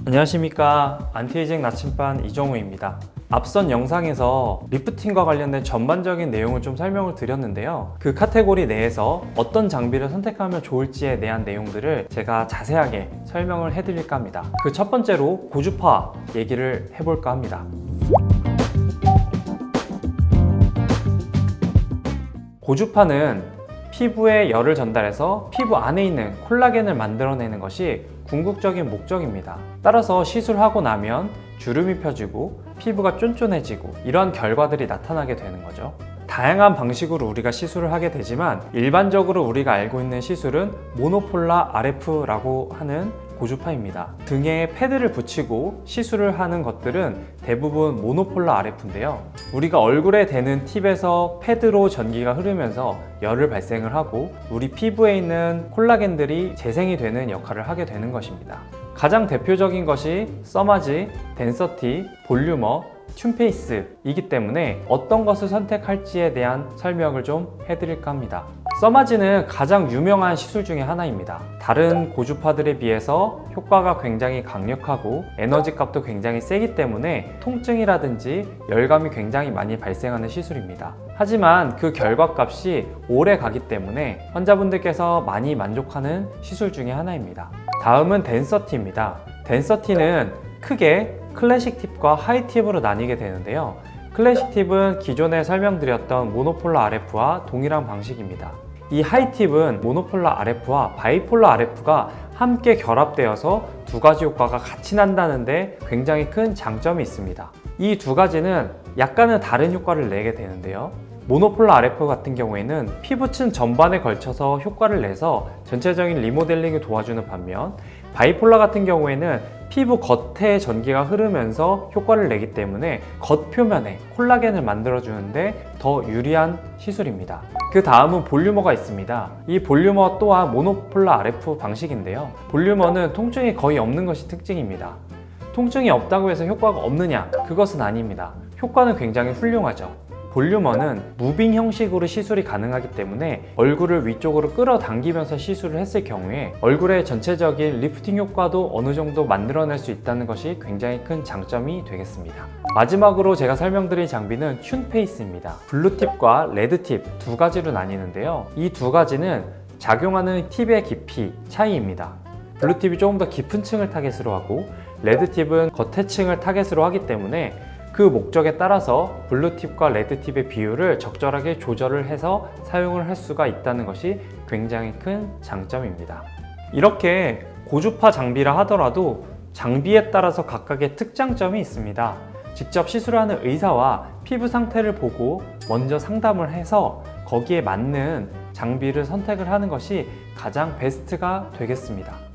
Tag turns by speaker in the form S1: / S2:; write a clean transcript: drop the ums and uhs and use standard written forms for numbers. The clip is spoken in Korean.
S1: 안녕하십니까, 안티에이징 나침반 이정우입니다. 앞선 영상에서 리프팅과 관련된 전반적인 내용을 좀 설명을 드렸는데요, 그 카테고리 내에서 어떤 장비를 선택하면 좋을지에 대한 내용들을 제가 자세하게 설명을 해드릴까 합니다. 그 첫 번째로 고주파 얘기를 해볼까 합니다. 고주파는 피부에 열을 전달해서 피부 안에 있는 콜라겐을 만들어내는 것이 궁극적인 목적입니다. 따라서 시술하고 나면 주름이 펴지고 피부가 쫀쫀해지고 이러한 결과들이 나타나게 되는 거죠. 다양한 방식으로 우리가 시술을 하게 되지만 일반적으로 우리가 알고 있는 시술은 모노폴라 RF라고 하는 고주파입니다. 등에 패드를 붙이고 시술을 하는 것들은 대부분 모노폴라 RF인데요, 우리가 얼굴에 대는 팁에서 패드로 전기가 흐르면서 열을 발생을 하고 우리 피부에 있는 콜라겐들이 재생이 되는 역할을 하게 되는 것입니다. 가장 대표적인 것이 써마지, 덴서티, 볼륨어, 튠페이스이기 때문에 어떤 것을 선택할지에 대한 설명을 좀 해드릴까 합니다. 써마지는 가장 유명한 시술 중에 하나입니다. 다른 고주파들에 비해서 효과가 굉장히 강력하고 에너지 값도 굉장히 세기 때문에 통증이라든지 열감이 굉장히 많이 발생하는 시술입니다. 하지만 그 결과값이 오래 가기 때문에 환자분들께서 많이 만족하는 시술 중에 하나입니다. 다음은 덴서티입니다. 덴서티는 크게 클래식 팁과 하이 팁으로 나뉘게 되는데요, 클래식 팁은 기존에 설명드렸던 모노폴라 RF와 동일한 방식입니다. 이 하이 팁은 모노폴라 RF와 바이폴라 RF가 함께 결합되어서 두 가지 효과가 같이 난다는데 굉장히 큰 장점이 있습니다. 이 두 가지는 약간은 다른 효과를 내게 되는데요, 모노폴라 RF 같은 경우에는 피부층 전반에 걸쳐서 효과를 내서 전체적인 리모델링을 도와주는 반면, 바이폴라 같은 경우에는 피부 겉에 전기가 흐르면서 효과를 내기 때문에 겉표면에 콜라겐을 만들어주는데 더 유리한 시술입니다. 그 다음은 볼륨어가 있습니다. 이 볼륨어 또한 모노폴라 RF 방식인데요, 볼륨어는 통증이 거의 없는 것이 특징입니다. 통증이 없다고 해서 효과가 없느냐? 그것은 아닙니다. 효과는 굉장히 훌륭하죠. 볼륨어는 무빙 형식으로 시술이 가능하기 때문에 얼굴을 위쪽으로 끌어당기면서 시술을 했을 경우에 얼굴의 전체적인 리프팅 효과도 어느 정도 만들어낼 수 있다는 것이 굉장히 큰 장점이 되겠습니다. 마지막으로 제가 설명드릴 장비는 튠페이스입니다. 블루팁과 레드팁 두 가지로 나뉘는데요, 이 두 가지는 작용하는 팁의 깊이 차이입니다. 블루팁이 조금 더 깊은 층을 타겟으로 하고 레드팁은 겉에 층을 타겟으로 하기 때문에 그 목적에 따라서 블루팁과 레드팁의 비율을 적절하게 조절을 해서 사용을 할 수가 있다는 것이 굉장히 큰 장점입니다. 이렇게 고주파 장비라 하더라도 장비에 따라서 각각의 특장점이 있습니다. 직접 시술하는 의사와 피부 상태를 보고 먼저 상담을 해서 거기에 맞는 장비를 선택을 하는 것이 가장 베스트가 되겠습니다.